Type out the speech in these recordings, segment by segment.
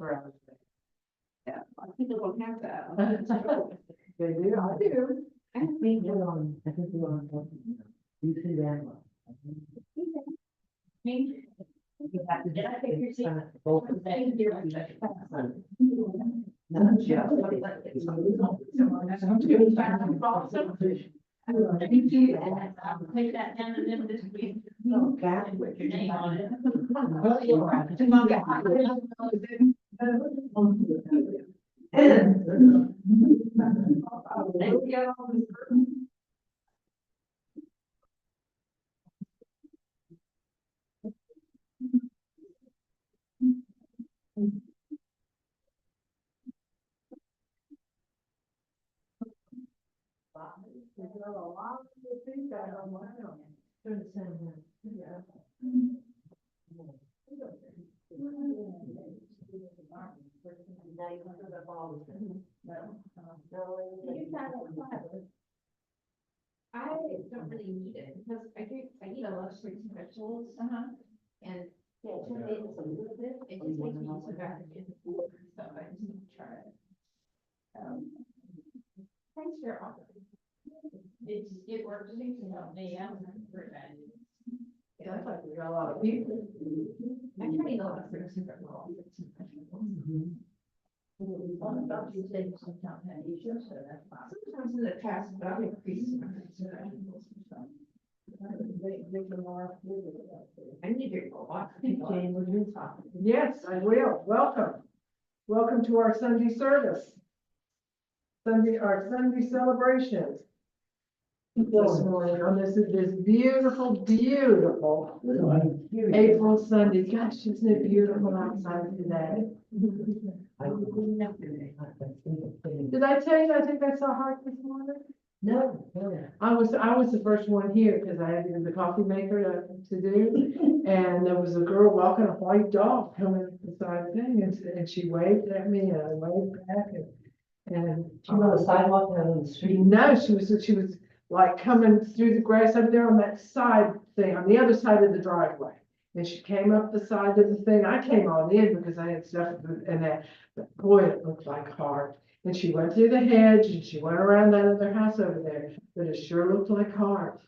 around. Yeah, a lot of people don't have that. They do, I do. I think we're on, you see that one. You have to Did I take your seat? both. Thank you. No, yeah. Thank you, and I'll take that down and then this week. Okay. And put your name on it. Well, you're right. I don't really need it because I eat a lot of fruits and vegetables. And yeah, two days is a little bit, it just makes me so bad in the food and stuff, I just need to try it. Thanks for your offer. It works, you know, me, I'm very bad. Yeah, that's like we got a lot of people. I try to eat a lot of fruits and vegetables. About you say sometimes I eat your, so that's fine. Sometimes in the past, but I've increased my fruits and vegetables and stuff. I need to go watch. Jane, would you talk? Yes, I will. Welcome. Welcome to our Sunday service. Our Sunday celebration. This morning on this beautiful April Sunday. Gosh, isn't it beautiful outside today? Did I tell you I think I saw Hart this morning? No. I was the first one here because I had the coffee maker to do. And there was a girl walking a white dog coming beside thing and she waved at me and I waved back and She was on the sidewalk or on the street? no, she was like coming through the grass over there on that side thing, on the other side of the driveway. And she came up the side of the thing. I came on in because I had stuff in that, but boy, it looked like Hart. And she went through the hedge and she went around that other house over there, but it sure looked like Hart.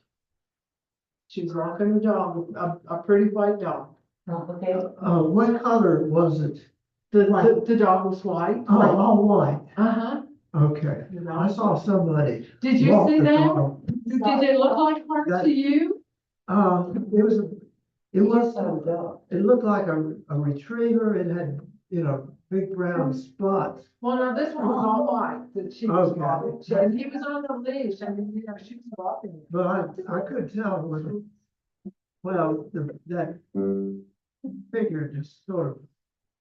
She was walking a dog, a pretty white dog. Oh, okay. What color was it? The dog was white. Oh, all white. Uh-huh. Okay. I saw somebody. Did you walk see the that? dog. Did it look like Hart to you? It looked like a retriever. It had, big brown spots. Well, no, this one was all white, that she was Okay. walking, and he was on the leash, I mean, she was walking. But I could tell that figure just sort of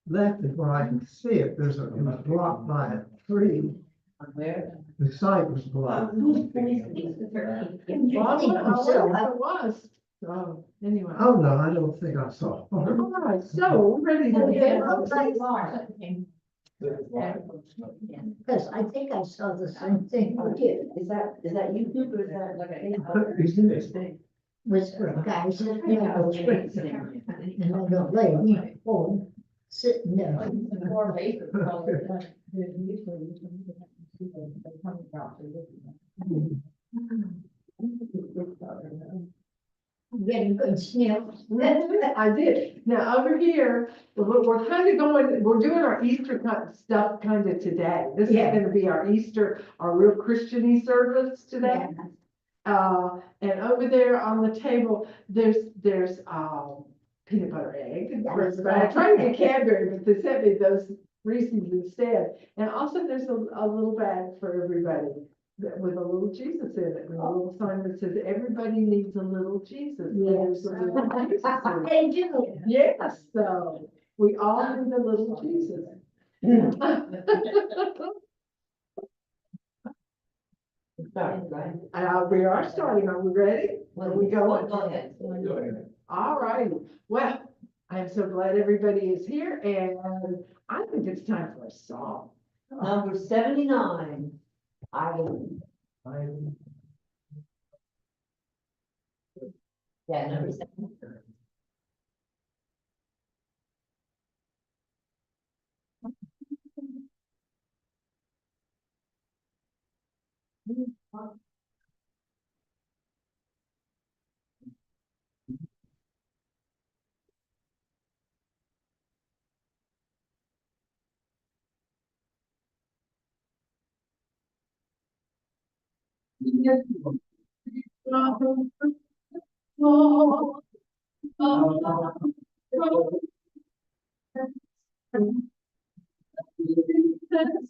left it where I could see it. It was blocked by a tree. Where? The site was blocked. Well, I wonder what it was, so, anyway. Oh, no, I don't think I saw. All right, so, we're ready to begin. Because I think I saw the same thing you did. Is that YouTube or is that like a? Whisper guys, and I go, lady, home, sitting there. I'm getting good sniffs. I did. Now, over here, we're kind of we're doing our Easter kind of stuff kind of today. This is gonna be our Easter, our real Christian-y service today. And over there on the table, there's peanut butter egg. I tried to get Cadbury, but they sent me those Reese's instead. And also there's a little bag for everybody with a little Jesus in it, and a little sign that says, everybody needs a little Jesus. There's a little Jesus in it. They do. Yes, so we all need a little Jesus. We are starting. Are we ready? Are we going? Go ahead. All right. Well, I'm so glad everybody is here, and I think it's time for a song. Number 79. Yeah, number 79.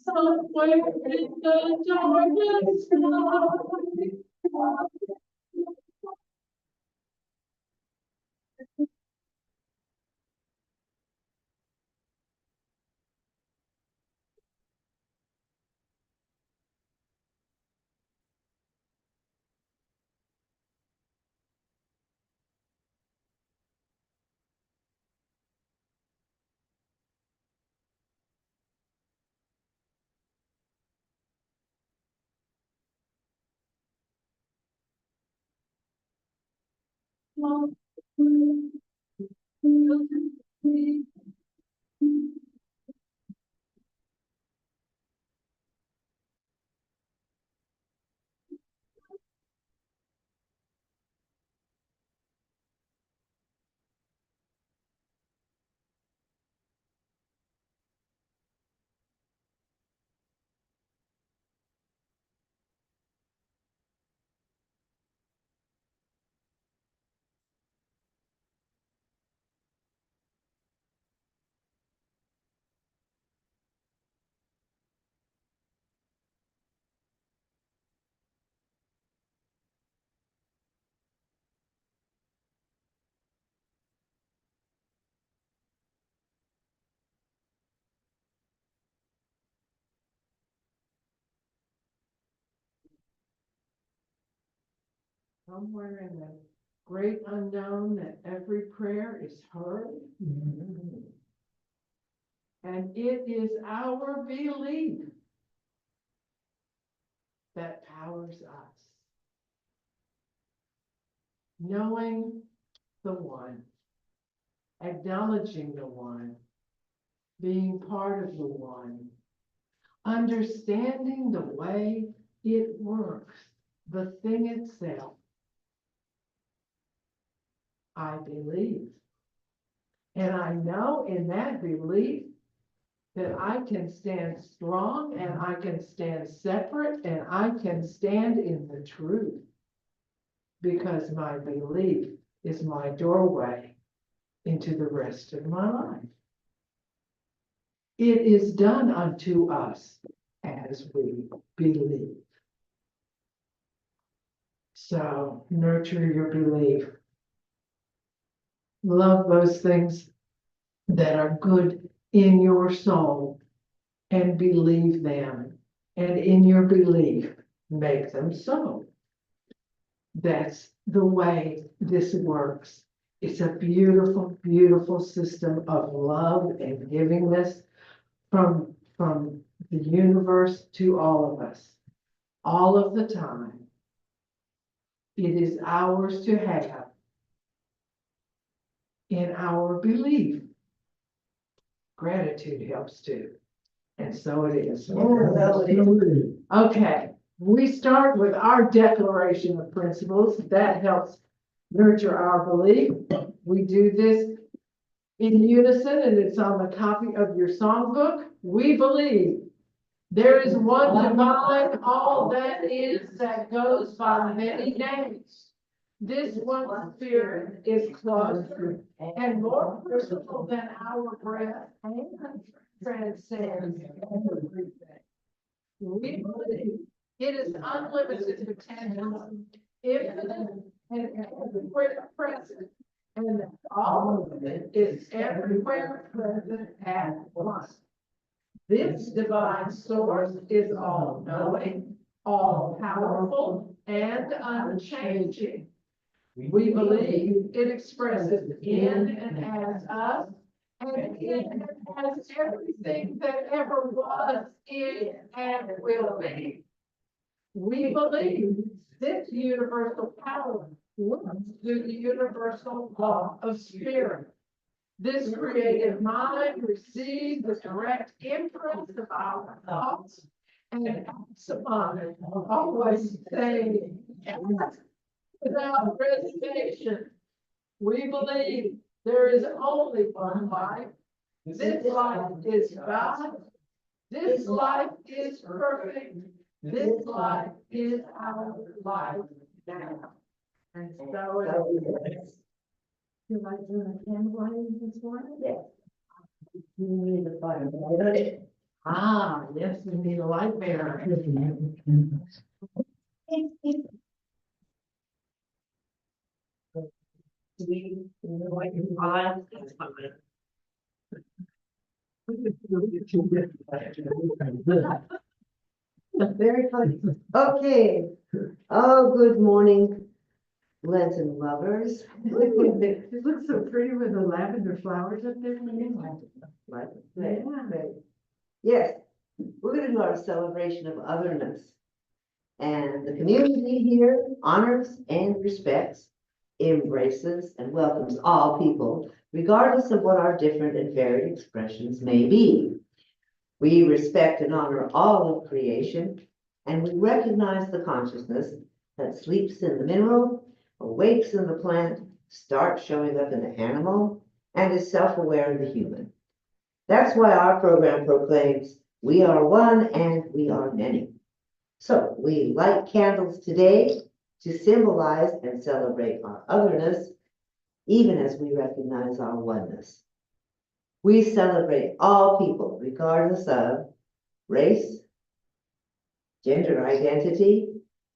Somewhere in the darkest sky. Somewhere in the great unknown that every prayer is heard. And it is our belief that powers us. Knowing the one, acknowledging the one, being part of the one, understanding the way it works, the thing itself. I believe. And I know in that belief that I can stand strong and I can stand separate and I can stand in the truth because my belief is my doorway into the rest of my life. It is done unto us as we believe. So nurture your belief. Love those things that are good in your soul and believe them. And in your belief, make them so. That's the way this works. It's a beautiful, beautiful system of love and givingness from the universe to all of us, all of the time. It is ours to have in our belief. Gratitude helps too. And so it is. Okay, we start with our declaration of principles. That helps nurture our belief. We do this in unison, and it's on the copy of your songbook. We believe there is one divine, all that is, that goes by many names. This one spirit is closer and more personal than our breath and transcends everything. We believe it is unlimited potential, infinite and everywhere present, and that all of it is everywhere present at once. This divine source is all knowing, all powerful, and unchanging. We believe it expresses in and as us, and in and as everything that ever was, is, and will be. We believe this universal power works through the universal law of spirit. This creative mind receives the direct imprint of our thoughts and acts upon it, always saying, without reservation, we believe there is only one life. This life is God. This life is perfect. This life is our life now. And so it is. You like doing a candle lighting this morning? Yes. You need the fire. Ah, yes, we need a light bearer. Very funny. Okay. Oh, good morning, Lenten lovers. It looks so pretty with the lavender flowers up there. Right, Yeah. right. Yes, we're gonna do our celebration of otherness. And the community here honors and respects, embraces and welcomes all people, regardless of what our different and varied expressions may be. We respect and honor all of creation, and we recognize the consciousness that sleeps in the mineral, awakes in the plant, starts showing up in the animal, and is self-aware in the human. That's why our program proclaims, we are one and we are many. So we light candles today to symbolize and celebrate our otherness, even as we recognize our oneness. We celebrate all people, regardless of race, gender identity,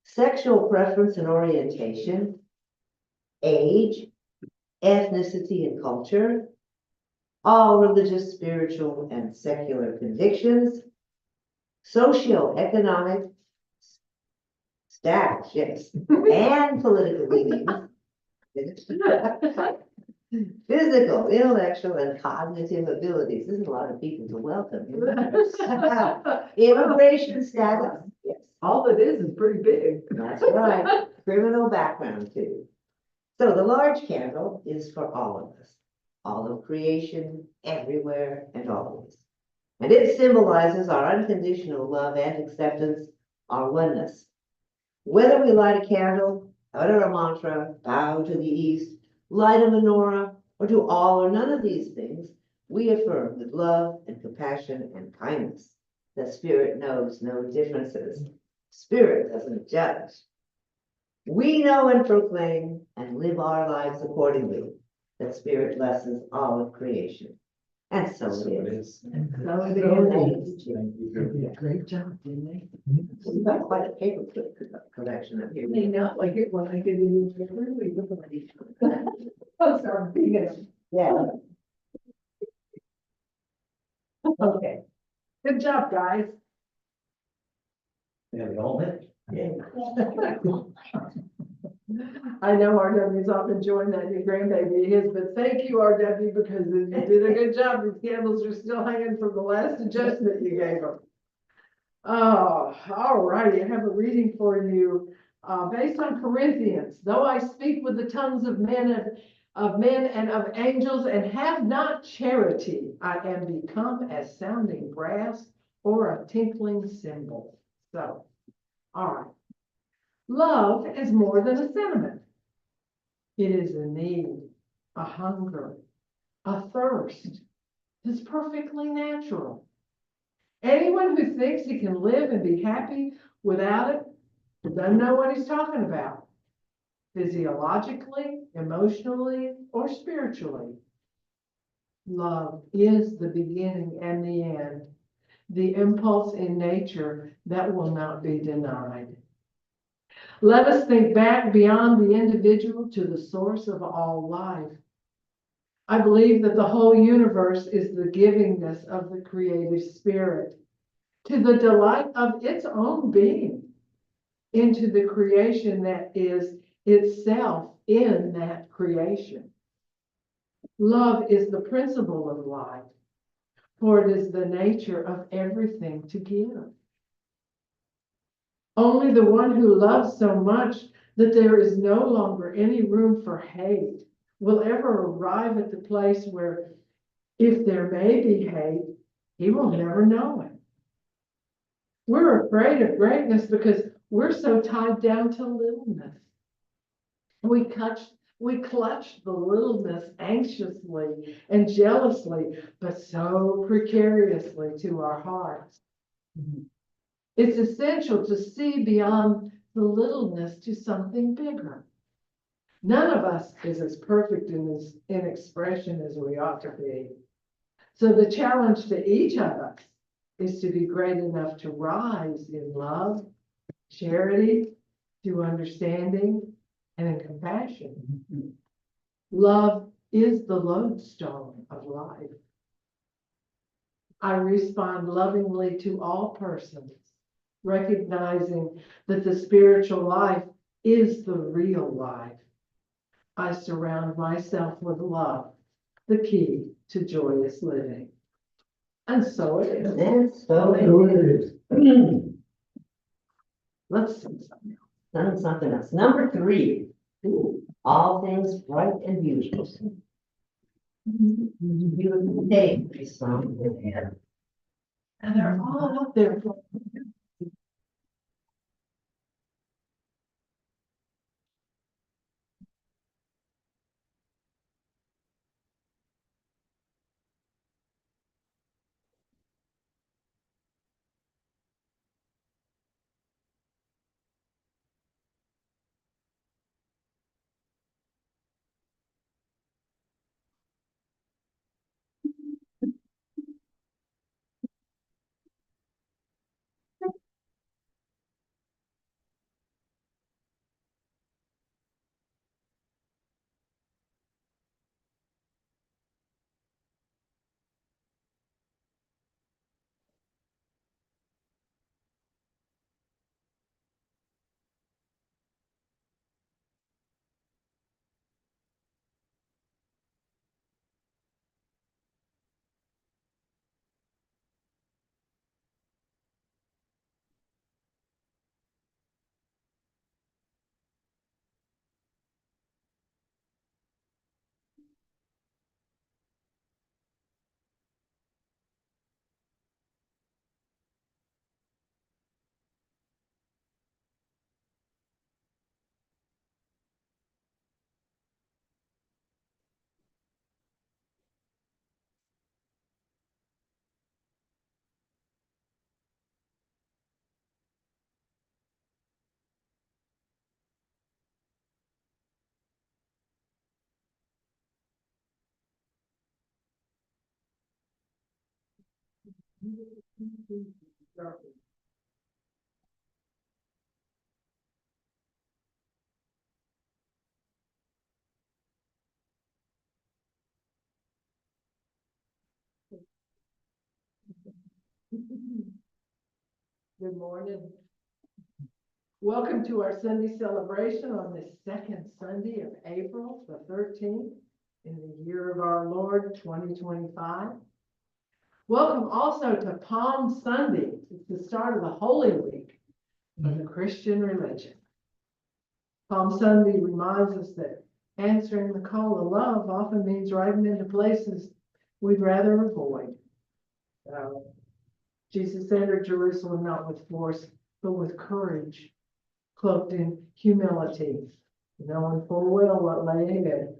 sexual preference and orientation, age, ethnicity and culture, all religious, spiritual, and secular convictions, socioeconomic status, yes, and political leanings, physical, intellectual, and cognitive abilities. This is a lot of people to welcome. Immigration status, yes, All it is pretty big. that's right. Criminal background too. So the large candle is for all of us, all of creation, everywhere and always. And it symbolizes our unconditional love and acceptance, our oneness. Whether we light a candle, utter a mantra, bow to the east, light a menorah, or do all or none of these things, we affirm with love and compassion and kindness that Spirit knows no differences. Spirit doesn't judge. We know and proclaim and live our lives accordingly, that Spirit blesses all of creation. And so it is. So it is. Thank you. They did a great job, didn't they? We've got quite a paperclip collection up here. They know, like it when I get in your paper, we look at each other. I'm sorry, being Yeah. okay. Good job, guys. Yeah, we all met. I know RW's off enjoying that new grandbaby of his, but thank you, RW, because you did a good job. These candles are still hanging from the last adjustment you gave them. Oh, all righty. I have a reading for you, based on Corinthians. Though I speak with the tongues of men and of angels and have not charity, I am become as sounding brass or a tinkling cymbal. So, all right. Love is more than a sentiment. It is a need, a hunger, a thirst. It's perfectly natural. Anyone who thinks he can live and be happy without it doesn't know what he's talking about, physiologically, emotionally, or spiritually. Love is the beginning and the end, the impulse in nature that will not be denied. Let us think back beyond the individual to the source of all life. I believe that the whole universe is the givingness of the creative spirit, to the delight of its own being, into the creation that is itself in that creation. Love is the principle of life, for it is the nature of everything to give. Only the one who loves so much that there is no longer any room for hate will ever arrive at the place where, if there may be hate, he will never know it. We're afraid of greatness because we're so tied down to littleness. We clutch the littleness anxiously and jealously, but so precariously to our hearts. It's essential to see beyond the littleness to something bigger. None of us is as perfect in expression as we ought to be. So the challenge to each of us is to be great enough to rise in love, charity, through understanding, and in compassion. Love is the lodestone of life. I respond lovingly to all persons, recognizing that the spiritual life is the real life. I surround myself with love, the key to joyous living. And so it is. And so So it it is. is. Let's see something else. Done something else. Number 3, all things bright and beautiful. Beautiful day, my son. And they're all up there. Good morning. Welcome to our Sunday celebration on this second Sunday of April, the 13th, in the year of our Lord, 2025. Welcome also to Palm Sunday. It's the start of the Holy Week of the Christian religion. Palm Sunday reminds us that answering the call of love often means riding into places we'd rather avoid. Jesus entered Jerusalem not with force, but with courage, cloaked in humility, knowing full well what lay ahead.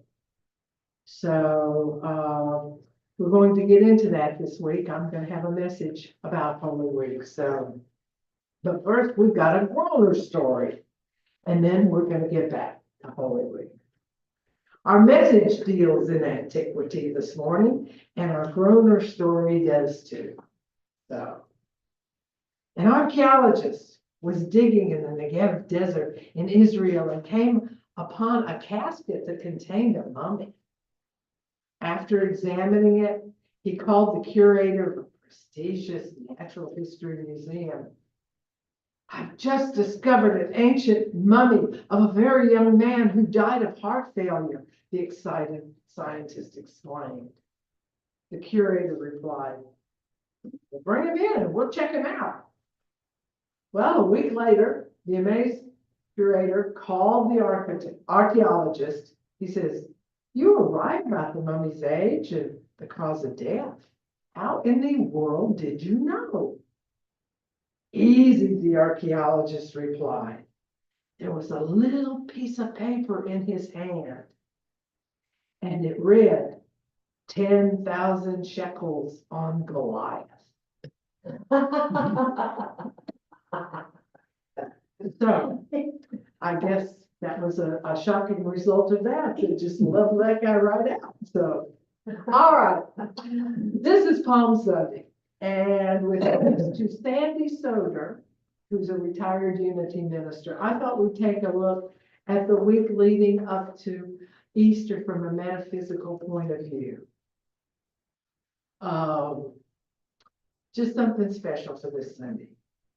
So we're going to get into that this week. I'm going to have a message about Holy Week. But first we've got a Groner story, and then we're going to get back to Holy Week. Our message deals in antiquity this morning, and our Groner story does too. So, an archaeologist was digging in the Negev desert in Israel and came upon a casket that contained a mummy. After examining it, he called the curator of a prestigious natural history museum. "I've just discovered an ancient mummy of a very young man who died of heart failure," the excited scientist exclaimed. The curator replied, "Well, bring him in and we'll check him out." Well, a week later, the amazed curator called the archaeologist. He says, "You were right about the mummy's age and the cause of death. How in the world did you know?" Easy, the archaeologist replied. There was a little piece of paper in his hand, and it read, 10,000 shekels on Goliath. So I guess that was a shocking result of that. They just left that guy right out. So, all right. This is Palm Sunday. And with thanks to Sandy Soder, who's a retired Unity minister, I thought we'd take a look at the week leading up to Easter from a metaphysical point of view. Just something special for this Sunday.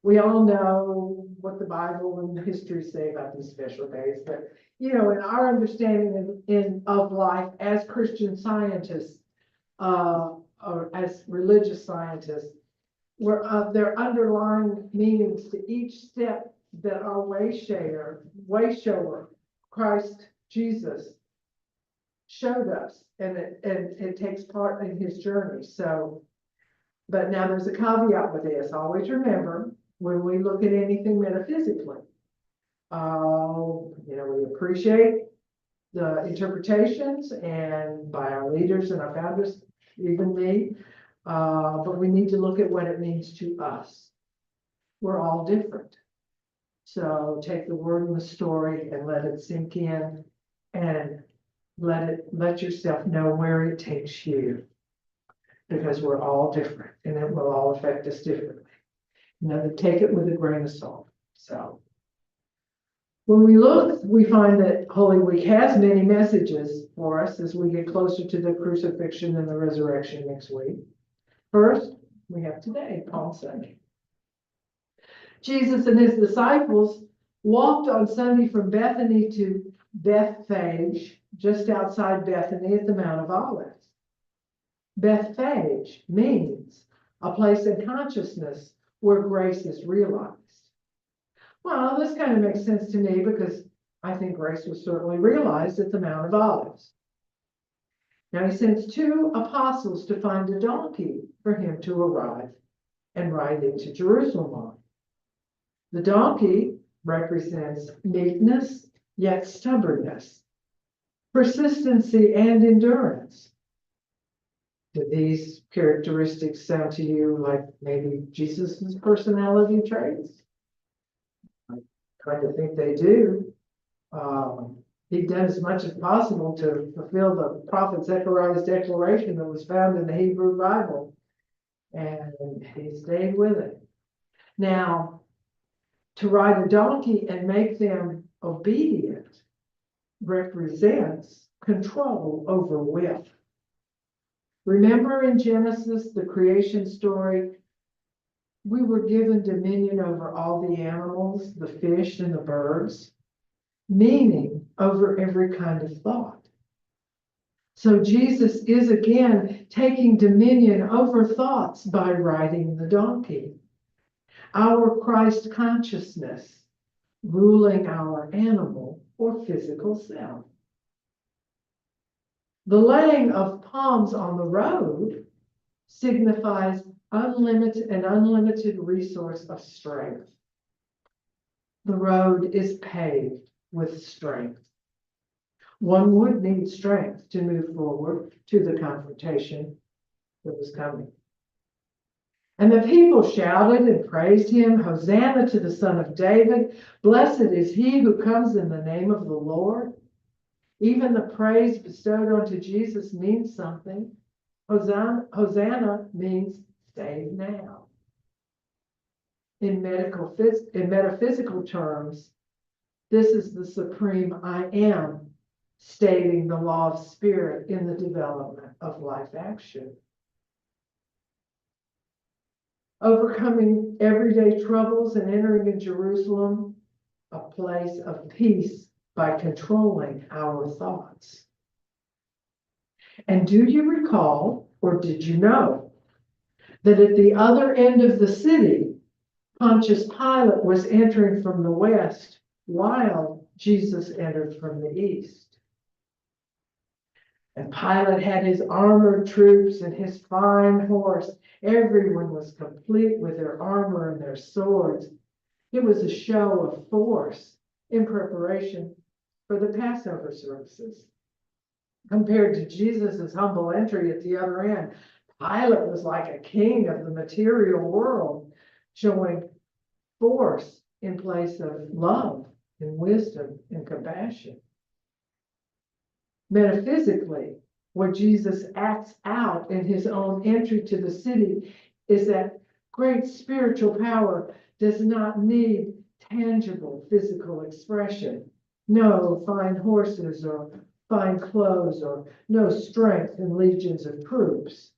We all know what the Bible and history say about these special days, but in our understanding of life as Christian scientists, or as religious scientists, there are underlying meanings to each step that our wayshower, Christ Jesus, showed us, and it takes part in his journey. So, but now there's a caveat with this. Always remember, when we look at anything metaphysically, we appreciate the interpretations and by our leaders and our founders, even me, but we need to look at what it means to us. We're all different. So take the word in the story and let it sink in, and let yourself know where it takes you, because we're all different and it will all affect us differently. Take it with a grain of salt. So when we look, we find that Holy Week has many messages for us as we get closer to the crucifixion and the resurrection next week. First, we have today, Palm Sunday. Jesus and his disciples walked on Sunday from Bethany to Bethphage, just outside Bethany at the Mount of Olives. Bethphage means a place in consciousness where grace is realized. Well, this kind of makes sense to me because I think grace was certainly realized at the Mount of Olives. Now he sends 2 apostles to find a donkey for him to arrive and ride into Jerusalem on. The donkey represents meekness, yet stubbornness, persistency, and endurance. Do these characteristics sound to you like maybe Jesus's personality traits? I kind of think they do. He did as much as possible to fulfill the prophet Zechariah's declaration that was found in the Hebrew Bible, and he stayed with it. Now, to ride a donkey and make them obedient represents control over will. Remember in Genesis, the creation story, we were given dominion over all the animals, the fish, and the birds, meaning over every kind of thought. So Jesus is again taking dominion over thoughts by riding the donkey. Our Christ consciousness ruling our animal or physical self. The laying of palms on the road signifies unlimited resource of strength. The road is paved with strength. One would need strength to move forward to the confrontation that was coming. And the people shouted and praised him, Hosanna to the Son of David. Blessed is he who comes in the name of the Lord. Even the praise bestowed onto Jesus means something. Hosanna means save now. In metaphysical terms, this is the supreme I am, stating the law of spirit in the development of life action. Overcoming everyday troubles and entering in Jerusalem, a place of peace by controlling our thoughts. And do you recall, or did you know, that at the other end of the city, Pontius Pilate was entering from the west while Jesus entered from the east? And Pilate had his armored troops and his fine horse. Everyone was complete with their armor and their swords. It was a show of force in preparation for the Passover services. Compared to Jesus' humble entry at the other end, Pilate was like a king of the material world, showing force in place of love and wisdom and compassion. Metaphysically, what Jesus acts out in his own entry to the city is that great spiritual power does not need tangible physical expression. No fine horses or fine clothes or no strength and legions of troops.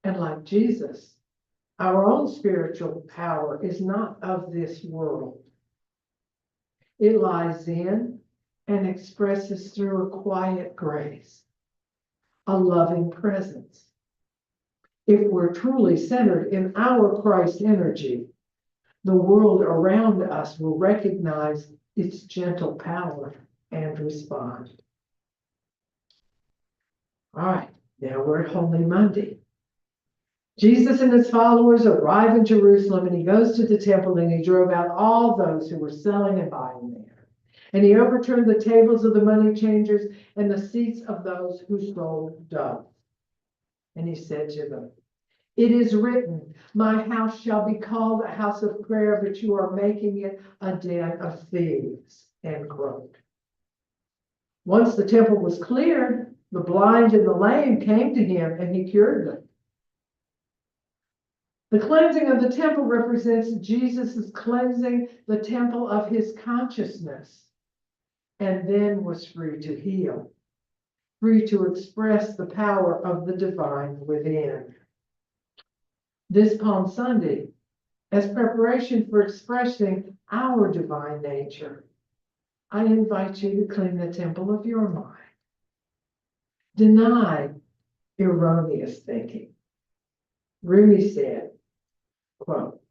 And like Jesus, our own spiritual power is not of this world. It lies in and expresses through a quiet grace, a loving presence. If we're truly centered in our Christ energy, the world around us will recognize its gentle power and respond. All right, now we're at Holy Monday. Jesus and his followers arrive in Jerusalem, and he goes to the temple, and he drove out all those who were selling and buying there. And he overturned the tables of the money changers and the seats of those who sold doves. And he said to them, "It is written, my house shall be called a house of prayer, but you are making it a den of thieves." End quote. Once the temple was cleared, the blind and the lame came to him, and he cured them. The cleansing of the temple represents Jesus' cleansing the temple of his consciousness, and then was free to heal, free to express the power of the divine within. This Palm Sunday, as preparation for expressing our divine nature, I invite you to clean the temple of your mind. Deny erroneous thinking. Rumi said, quote,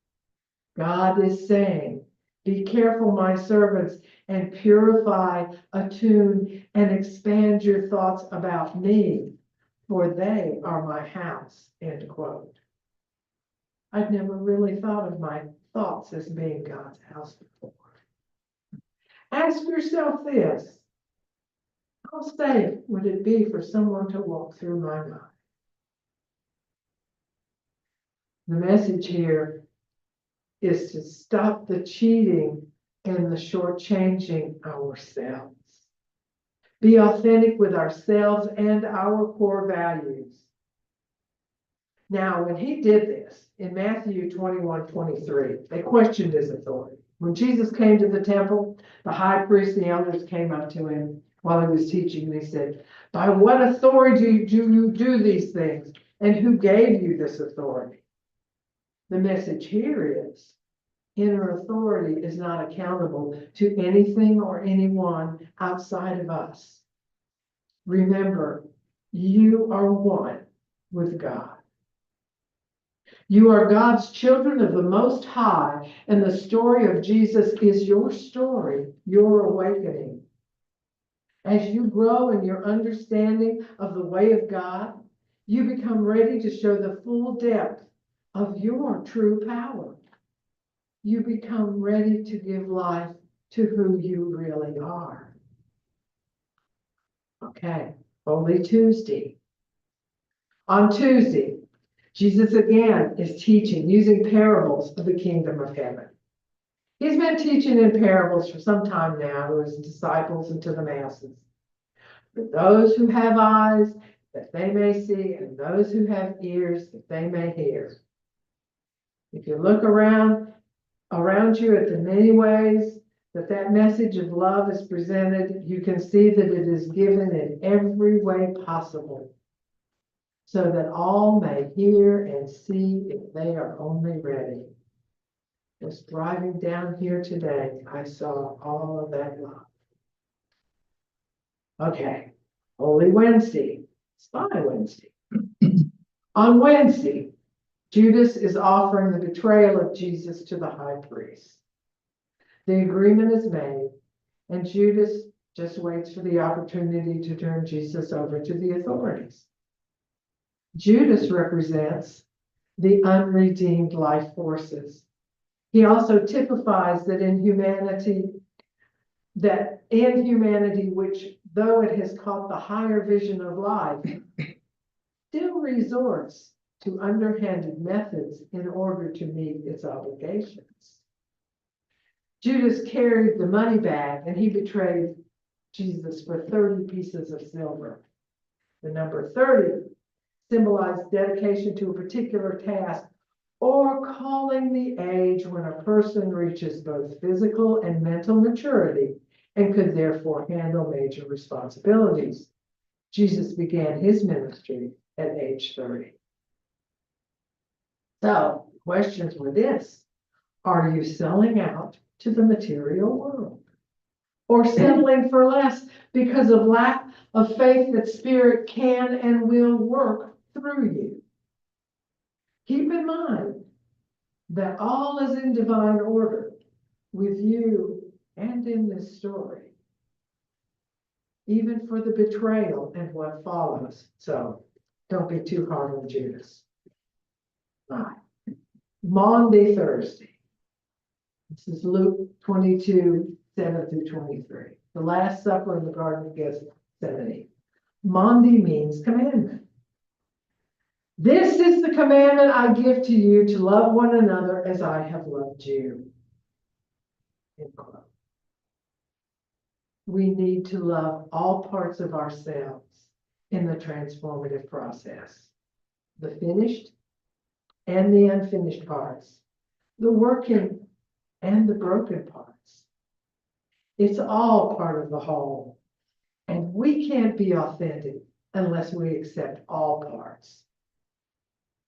"God is saying, be careful, my servants, and purify, attune, and expand your thoughts about me, for they are my house." End quote. I'd never really thought of my thoughts as being God's house before. Ask yourself this: how safe would it be for someone to walk through my mind? The message here is to stop the cheating and the shortchanging ourselves. Be authentic with ourselves and our core values. Now, when he did this in Matthew 21:23, they questioned his authority. When Jesus came to the temple, the high priest and the elders came up to him while he was teaching, and they said, "By what authority do you do these things? And who gave you this authority?" The message here is, inner authority is not accountable to anything or anyone outside of us. Remember, you are one with God. You are God's children of the Most High, and the story of Jesus is your story, your awakening. As you grow in your understanding of the way of God, you become ready to show the full depth of your true power. You become ready to give life to who you really are. Okay, Holy Tuesday. On Tuesday, Jesus again is teaching using parables of the kingdom of heaven. He's been teaching in parables for some time now to his disciples and to the masses. For those who have eyes, that they may see, and those who have ears, that they may hear. If you look around you at the many ways that message of love is presented, you can see that it is given in every way possible, so that all may hear and see if they are only ready. Just driving down here today, I saw all of that love. Okay, Holy Wednesday, Spy Wednesday. On Wednesday, Judas is offering the betrayal of Jesus to the high priest. The agreement is made, and Judas just waits for the opportunity to turn Jesus over to the authorities. Judas represents the unredeemed life forces. He also typifies that in humanity, which, though it has caught the higher vision of life, still resorts to underhanded methods in order to meet its obligations. Judas carried the money bag and he betrayed Jesus for 30 pieces of silver. The number 30 symbolized dedication to a particular task or calling the age when a person reaches both physical and mental maturity and could therefore handle major responsibilities. Jesus began his ministry at age 30. So, questions were this: are you selling out to the material world? Or settling for less because of lack of faith that Spirit can and will work through you? Keep in mind that all is in divine order with you and in this story, even for the betrayal and what follows. So don't be too hard on Judas. All right. Maundy Thursday. This is Luke 22, 7 through 23. The Last Supper in the Garden of Gethsemane. Maundy means commandment. This is the commandment I give to you, to love one another as I have loved you. End quote. We need to love all parts of ourselves in the transformative process. The finished and the unfinished parts. The working and the broken parts. It's all part of the whole. And we can't be authentic unless we accept all parts.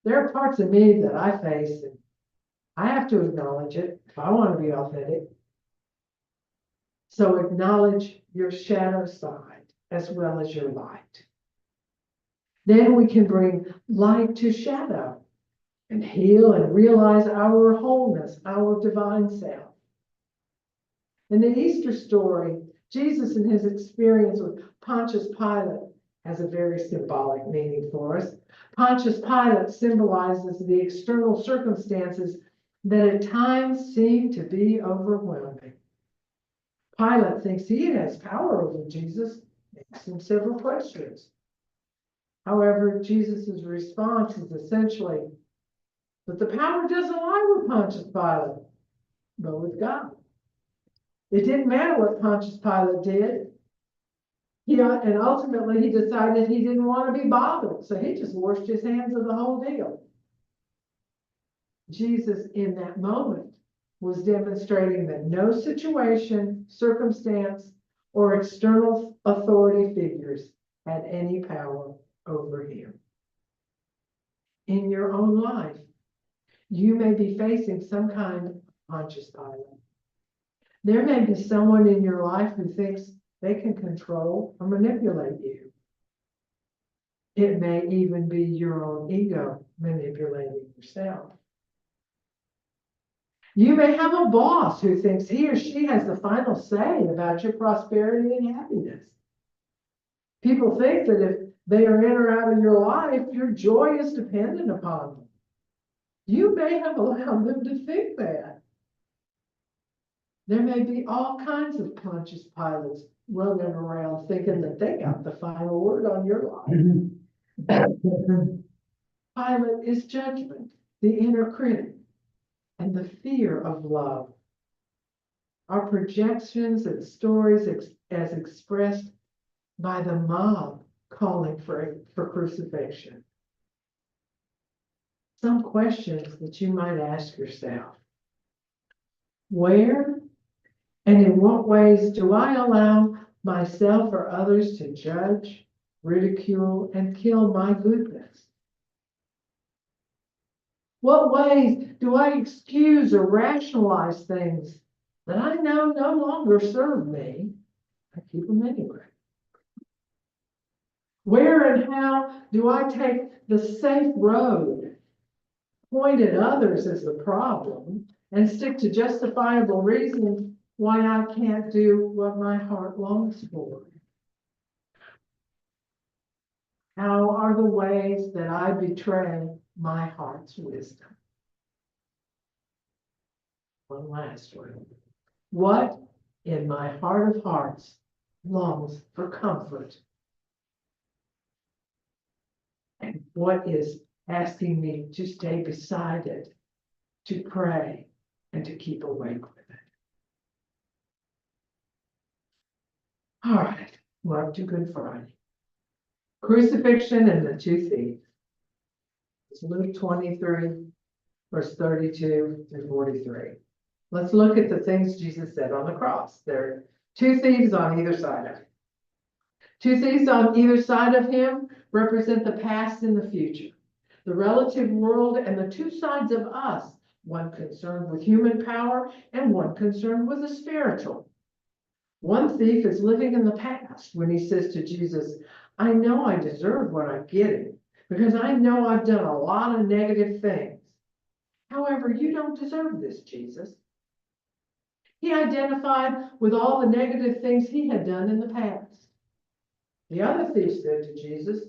There are parts of me that I face, and I have to acknowledge it if I want to be authentic. So acknowledge your shadow side as well as your light. Then we can bring light to shadow and heal and realize our wholeness, our divine self. In the Easter story, Jesus and his experience with Pontius Pilate has a very symbolic meaning for us. Pontius Pilate symbolizes the external circumstances that at times seem to be overwhelming. Pilate thinks he has power over Jesus, asks him several questions. However, Jesus' response is essentially, but the power doesn't lie with Pontius Pilate, but with God. It didn't matter what Pontius Pilate did. And ultimately he decided he didn't want to be bothered, so he just washed his hands of the whole deal. Jesus, in that moment, was demonstrating that no situation, circumstance, or external authority figures had any power over him. In your own life, you may be facing some kind of Pontius Pilate. There may be someone in your life who thinks they can control or manipulate you. It may even be your own ego manipulating yourself. You may have a boss who thinks he or she has the final say about your prosperity and happiness. People think that if they are in or out of your life, your joy is dependent upon them. You may have allowed them to think that. There may be all kinds of Pontius Pilates running around thinking that they got the final word on your life. Pilate is judgment, the inner critic, and the fear of love. Our projections and stories as expressed by the mob calling for crucifixion. Some questions that you might ask yourself. Where and in what ways do I allow myself or others to judge, ridicule, and kill my goodness? What ways do I excuse or rationalize things that I know no longer serve me? I keep them anyway. Where and how do I take the safe road, point at others as the problem, and stick to justifiable reasons why I can't do what my heart longs for. How are the ways that I betray my heart's wisdom? One last one. What in my heart of hearts longs for comfort? And what is asking me to stay beside it, to pray, and to keep awake with it? All right, we're up to Good Friday. Crucifixion and the two thieves. It's Luke 23, verse 32 through 43. Let's look at the things Jesus said on the cross. There are two thieves on either side of him. Two thieves on either side of him represent the past and the future, the relative world and the two sides of us, one concerned with human power and one concerned with the spiritual. One thief is living in the past when he says to Jesus, I know I deserve what I'm getting because I know I've done a lot of negative things. However, you don't deserve this, Jesus. He identified with all the negative things he had done in the past. The other thief said to Jesus,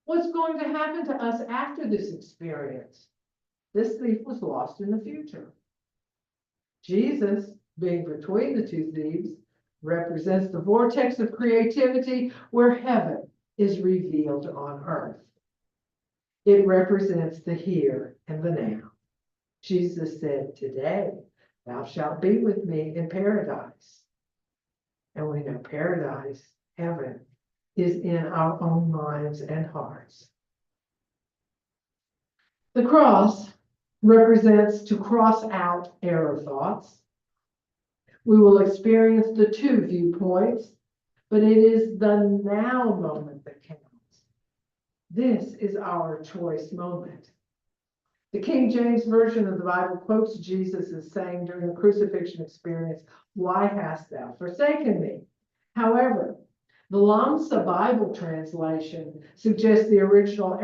what's going to happen to us after this experience? This thief was lost in the future. Jesus, being between the two thieves, represents the vortex of creativity where heaven is revealed on earth. It represents the here and the now. Jesus said, today thou shalt be with me in paradise. And we know paradise, heaven, is in our own minds and hearts. The cross represents to cross out error thoughts. We will experience the two viewpoints, but it is the now moment that counts. This is our choice moment. The King James Version of the Bible quotes Jesus as saying during the crucifixion experience, why hast thou forsaken me? However, the Lamsa Bible translation suggests the original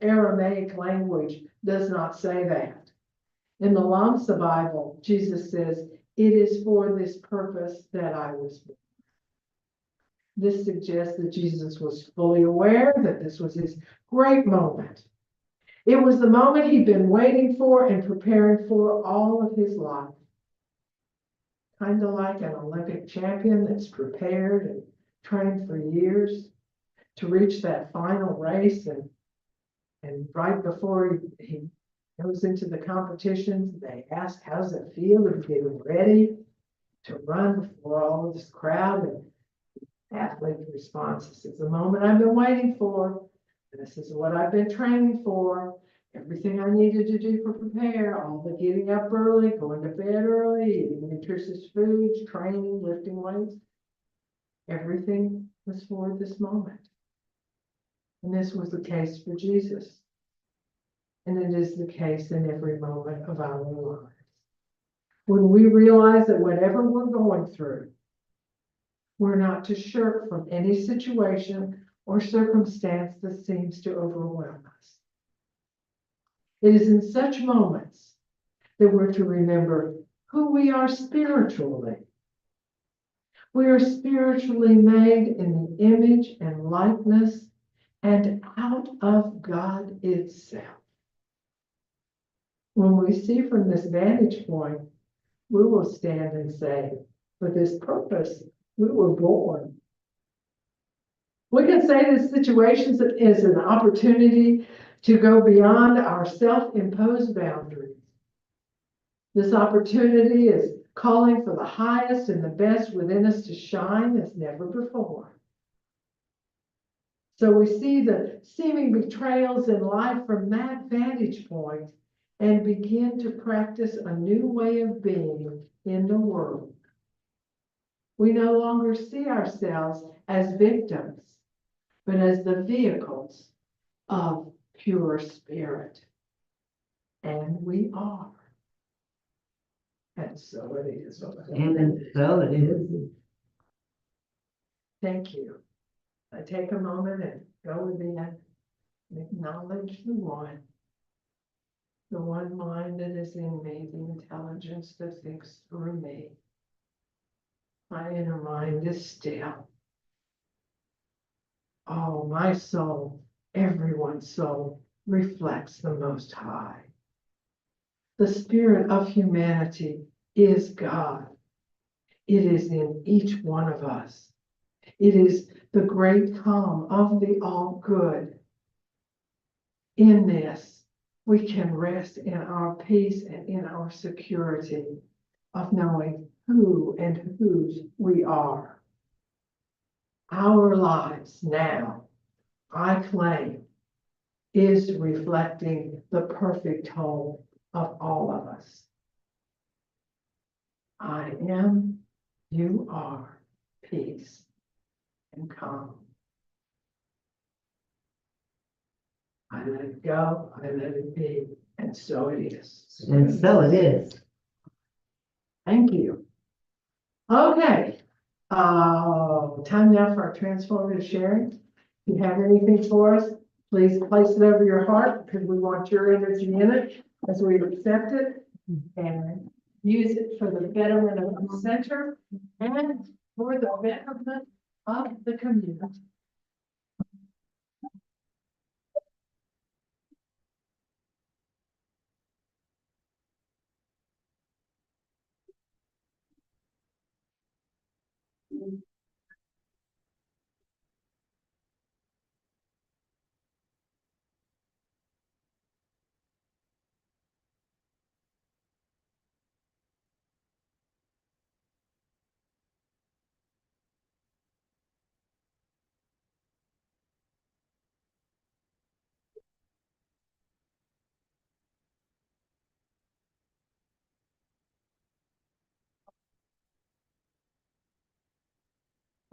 Aramaic language does not say that. In the Lamsa Bible, Jesus says, it is for this purpose that I was born. This suggests that Jesus was fully aware that this was his great moment. It was the moment he'd been waiting for and preparing for all of his life. Kind of like an Olympic champion that's prepared and trained for years to reach that final race, and right before he goes into the competitions, they ask, how's it feel to be getting ready to run before all of this crowd? And the athlete responds, this is the moment I've been waiting for. This is what I've been training for. Everything I needed to do for prepare, all the getting up early, going to bed early, eating nutritious foods, training, lifting weights. Everything was for this moment. And this was the case for Jesus. And it is the case in every moment of our lives. When we realize that whatever we're going through, we're not to shirk from any situation or circumstance that seems to overwhelm us. It is in such moments that we're to remember who we are spiritually. We are spiritually made in the image and likeness and out of God itself. When we see from this vantage point, we will stand and say, for this purpose, we were born. We can say this situation is an opportunity to go beyond our self-imposed boundaries. This opportunity is calling for the highest and the best within us to shine as never before. So we see the seeming betrayals in life from that vantage point and begin to practice a new way of being in the world. We no longer see ourselves as victims, but as the vehicles of pure spirit. And we are. And so it is. And so it is. Thank you. I take a moment and go within and acknowledge the one the one mind that is in me, the intelligence that thinks through me. My inner mind is still. Oh, my soul, everyone's soul reflects the Most High. The spirit of humanity is God. It is in each one of us. It is the great calm of the all good. In this, we can rest in our peace and in our security of knowing who and whose we are. Our lives now, I claim, is reflecting the perfect whole of all of us. I am, you are, peace and calm. I let it go, I let it be, and so it is. And so it is. Thank you. Okay, time now for our transformative sharing. If you have anything for us, please place it over your heart because we want your energy in it as we accept it and use it for the betterment of the center and for the betterment of the community.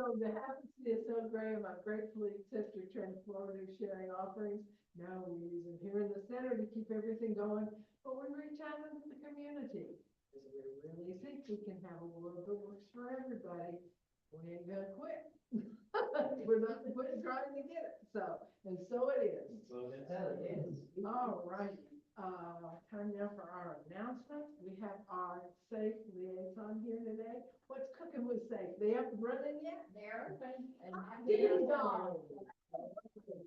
So the happy CSL Graham, I gratefully accept your transformative sharing offerings. Now we use them here in the center to keep everything going, but we reach out into the community. Because we really think we can have a world that works for everybody. We ain't gonna quit. We're not quitting trying to get it, and so it is. So it is. All right, time now for our announcements. We have our safe liaison here today. What's cooking with safe? They up and running yet? They're open and. Ding dong.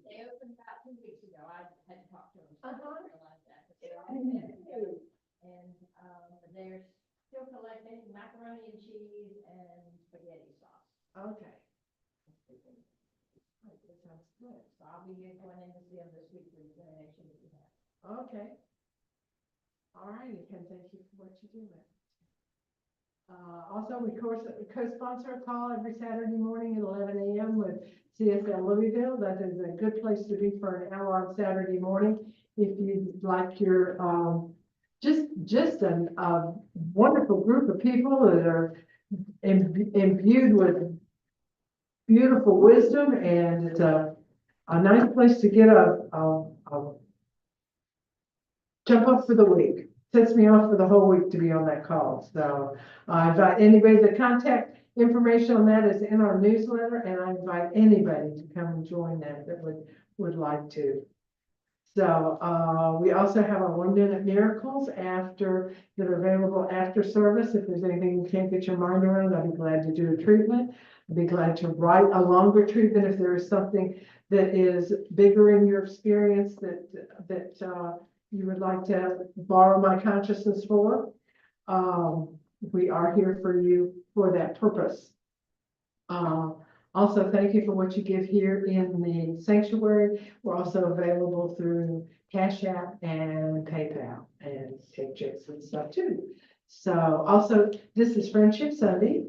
They opened about 2 weeks ago. I had to talk to them. So I Uh-huh. didn't realize that. But they're all set to go. And, they're still collecting macaroni and cheese and spaghetti sauce. Okay. All right, that sounds good. So I'll be going in to see them this week for the donation that we have. Okay. All righty, and thank you for what you do. Also, we co-sponsor a call every Saturday morning at 11 a.m. with CSL Louisville. That is a good place to be for an hour on Saturday morning. If you'd like your, just a wonderful group of people that are imbued with beautiful wisdom, and it's a nice place to get a jump up for the week. Sets me off for the whole week to be on that call. So I invite anybody, the contact information on that is in our newsletter, and I invite anybody to come and join that would like to. So we also have our 1-minute miracles that are available after service. If there's anything you can't get your mind around, I'd be glad to do a treatment. I'd be glad to write a longer treatment if there is something that is bigger in your experience that you would like to borrow my consciousness for. We are here for you for that purpose. Also, thank you for what you give here in the sanctuary. We're also available through Cash App and PayPal and take checks and stuff too. So also, this is Friendship Sunday,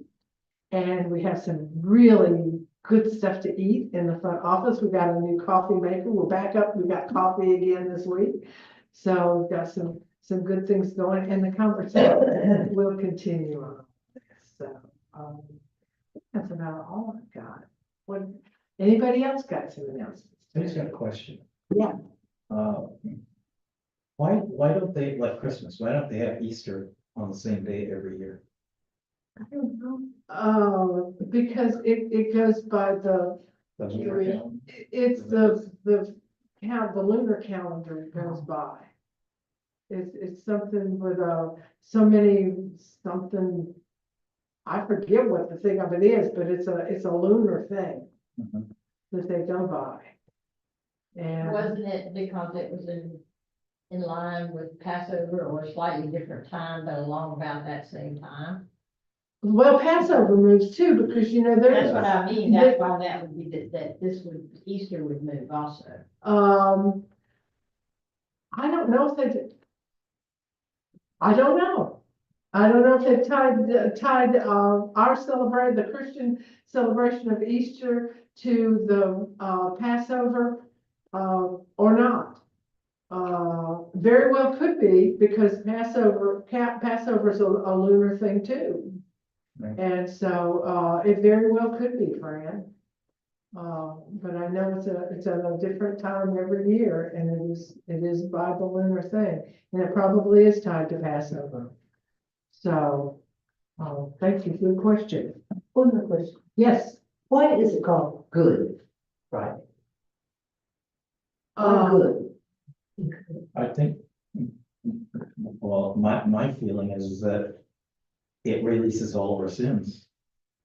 and we have some really good stuff to eat in the front office. We got a new coffee maker. We're back up. We got coffee again this week. So we've got some good things going, and the conversation will continue on. So that's about all I've got. What, anybody else got some announcements? I just got a question. Yeah. Why don't they, like Christmas, why don't they have Easter on the same day every year? I don't know. Because it goes by the, The lunar calendar? it's the lunar calendar goes by. It's something with, so many, something, I forget what the thing of it is, but it's a lunar thing Mhm. that they go by. And, Wasn't it because it was in line with Passover or a slightly different time, but along about that same time? well, Passover moves too, because you know, That's what there's, I mean, that's why that would be, that this would, Easter would move also. I don't know if they did. I don't know. I don't know if they've tied, our the Christian celebration of Easter to the, Passover, or not. Very well could be, because Passover is a lunar thing too. Right. And so, it very well could be, Fran. But I know it's at a different time every year, and it is by the lunar thing, and it probably is tied to Passover. So, thank you, good question. One more question. Yes. Why is it called Good Friday? Why Uh, good? I think, well, my feeling is that it releases all of our sins.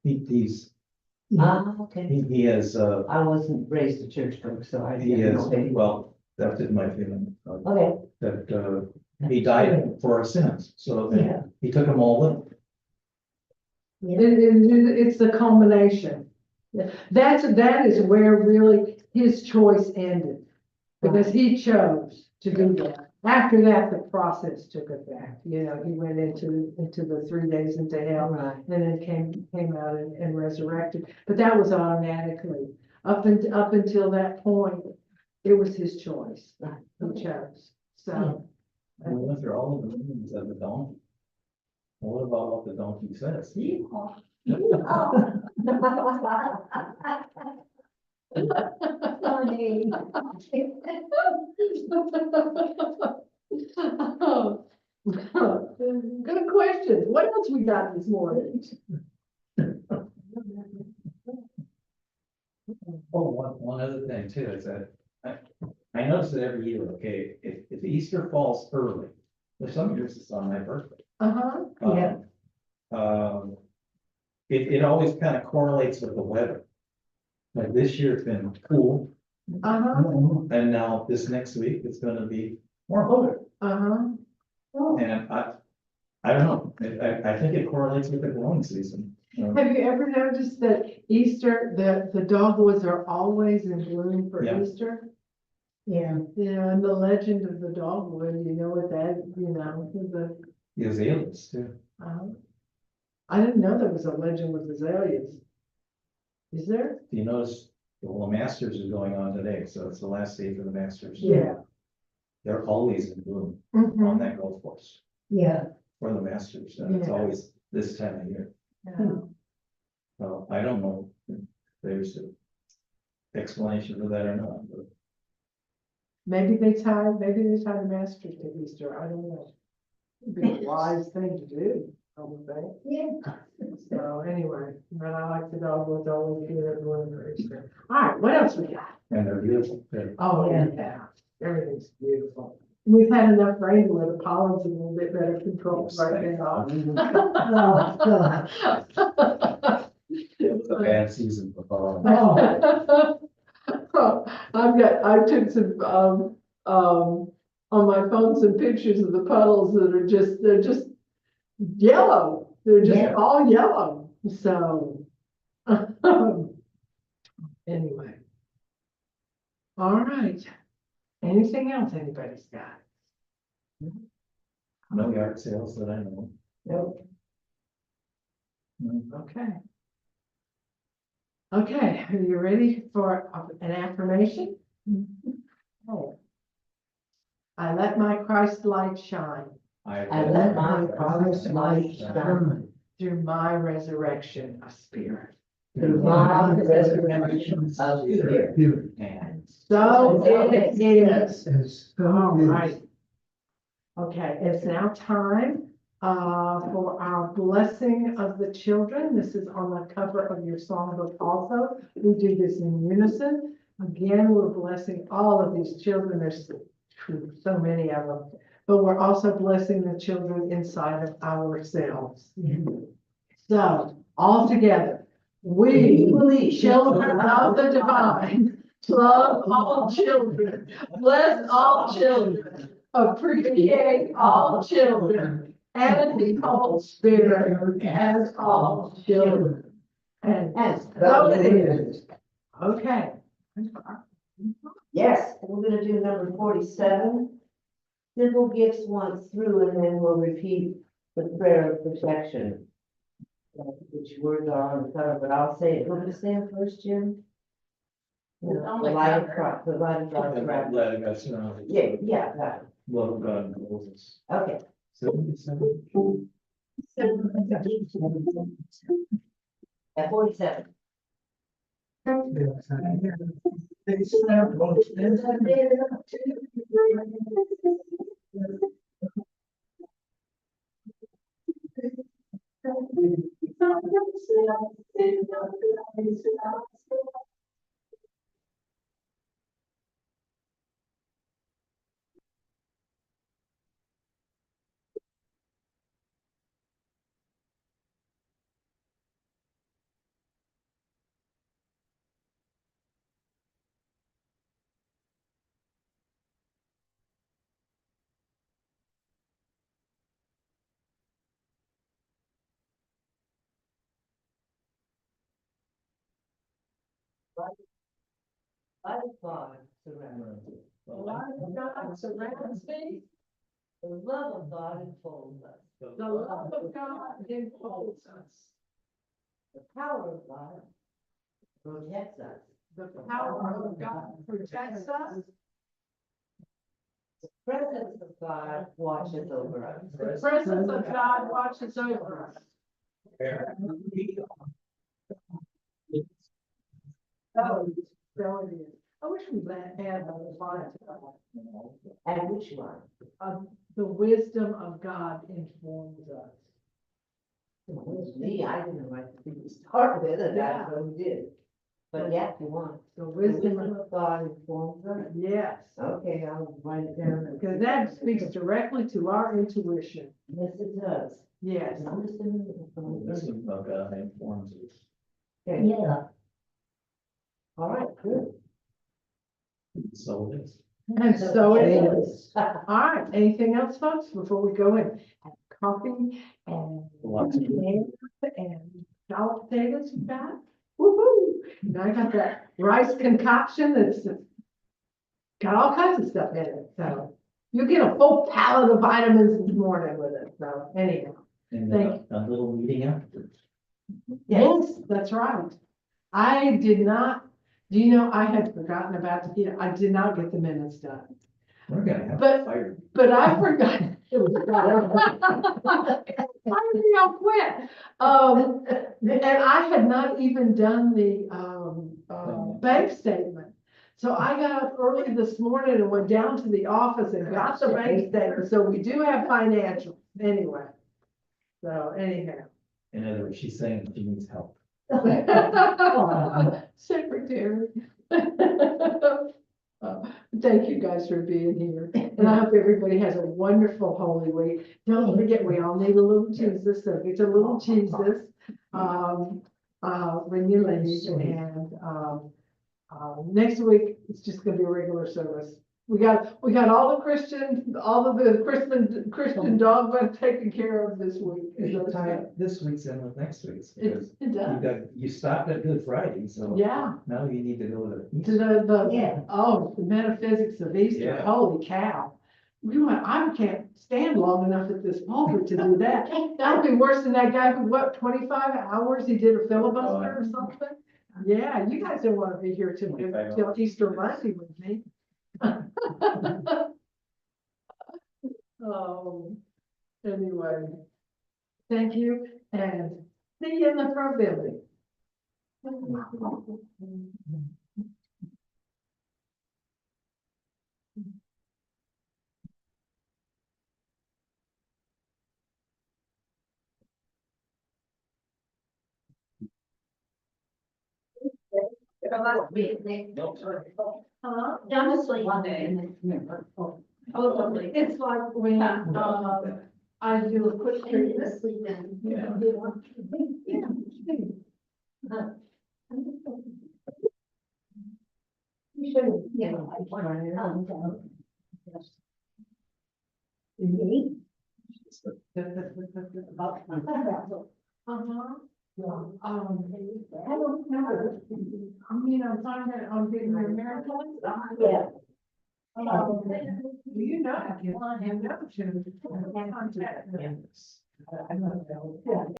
He's, Ah, okay. he has, I wasn't raised a church folk, so I he didn't is, know. Maybe. well, that's my feeling. Okay, That, he died for our sins, so yeah. he took them all with him. it's the culmination. That is where really his choice ended, because he chose to do that. After that, the process took effect, you know, he went into the 3 days into All hell, right. and then came out and resurrected, but that was automatically. Up until that point, it was his choice, Right. he chose, so. We went through all of the meanings of the donkey. What about what the donkey says? Funny. Good questions. What else we got this morning? Oh, one other thing too, is that I notice it every year, okay, if Easter falls early, there's some years it's on my birthday. Uh-huh, Yeah. It always kind of correlates with the weather. Like this year it's been cool, uh-huh, and now this next week it's gonna be warmer. uh-huh. And I don't know, I think it correlates with the growing season. Have you ever noticed that Easter, the dogwoods are always in bloom for Yeah. Easter? Yeah. Yeah, and the legend of the dogwood, you know what that, you know, The azaleas too. I didn't know there was a legend with azaleas. Is there? You notice, well, the Masters is going on today, so it's the last day for the Masters. Yeah. They're always in bloom Mhm. on that golf course Yeah. for the Masters, and it's Yeah. always this time of year. Yeah. So I don't know if there's an explanation for that or not, but Maybe they tie the Masters to Easter, I don't know. It'd be a wise thing to do, I would think. Yeah. So anyway, but I like the dogwoods always here at bloom for Easter. All right, what else we got? and they're beautiful. Oh, yeah, everything's beautiful. We've had enough rain where the pollen's a little bit better controlled right now. Oh, God. It's a bad season for fall. I took some, on my phone, some pictures of the puddles that are they're just yellow. They're just Yeah. all yellow, so. Anyway. All right. Anything else anybody's got? No yard sales that I know. Nope. Mm. Okay. Okay, are you ready for an affirmation? Oh. I let my Christ light shine I let my Christ light shine through my resurrection of spirit. through my resurrection of spirit. And So it is. As All so right. is. Okay, it's now time for our blessing of the children. This is on the cover of your songbook also. We do this in unison. Again, we're blessing all of these children. There's so many of them. but we're also blessing the children inside of ourselves. So, all together, we, children of the divine, love all children, bless all children, appreciate all children, and behold spirit as all children. And so it is. Okay. Yes, we're gonna do number 47. Simple gifts once through, and then we'll repeat the prayer of protection. Which words are on the cover, but I'll say it. Want me to say it first, Jim? You know, On the the light of cover. Christ, the light of God's wrath. Letting us know. Yeah, got Love of God and Moses. it. Okay. 77. At 47. Light of God surrounds us. The light of God surrounds me. The love of God enfolds us. The love of God enfolds us. The power of God protects us. The power of God protects us. The presence of God watches over us. The presence of God watches over us. Oh, so it is. I wish we had a lot And which one? of the wisdom of God informs us. It was me, I didn't write the thing to start with, and Yeah. that's what we did. But yeah, if you want. The The wisdom wisdom of, of God informs us. yes, Okay, I'll write it down. because that speaks directly to our intuition. Yes, it does. Yes. The wisdom of God. Wisdom of God informs us. Okay. Yeah. All right, good. So it is. And so it is. All right, anything else, folks, before we go in? Have coffee and Lots of- and scalloped potatoes you got? Woo-hoo! And I got that rice concoction that's got all kinds of stuff in it, so you'll get a full pallet of vitamins this morning with it, so anyhow. And Thank a little meeting afterwards. Yes, that's right. I did not, do you know, I had forgotten about, I did not get the minutes done, We're gonna have But- fire. but I forgot. I think I'll quit. And I had not even done the, bank statement. So I got up early this morning and went down to the office and got the bank statement, so we do have financials anyway. So anyhow. In other words, she's saying she needs help. Secretary. Thank you guys for being here, and I hope everybody has a wonderful Holy Week. Don't forget, we all need a little Jesus, so get a little Jesus, when you leave, and, next week, it's just gonna be a regular service. We got all the Christian dogma taken care of this week. You tie this week's in with next week's, It, because it does, you stopped at Good Friday, so. yeah. Now you need to go to. To the, Yeah. the metaphysics of Easter, Yeah. holy cow. I can't stand long enough at this pulpit to do that. That'll be worse than that guy who, 25 hours he did a filibuster or something? Yeah, you guys don't want to be here till 25 till hours. Easter Monday with me. Oh, anyway, thank you, and see you in the front building. Huh? Yeah, I'm just like one day. Oh, lovely. It's like when, I do a quick treatment. Yeah. You should, yeah. Me? Uh-huh. I don't know. I mean, I'm finding, I'm getting the American. Yeah. You know, if you want to have the opportunity to contact them.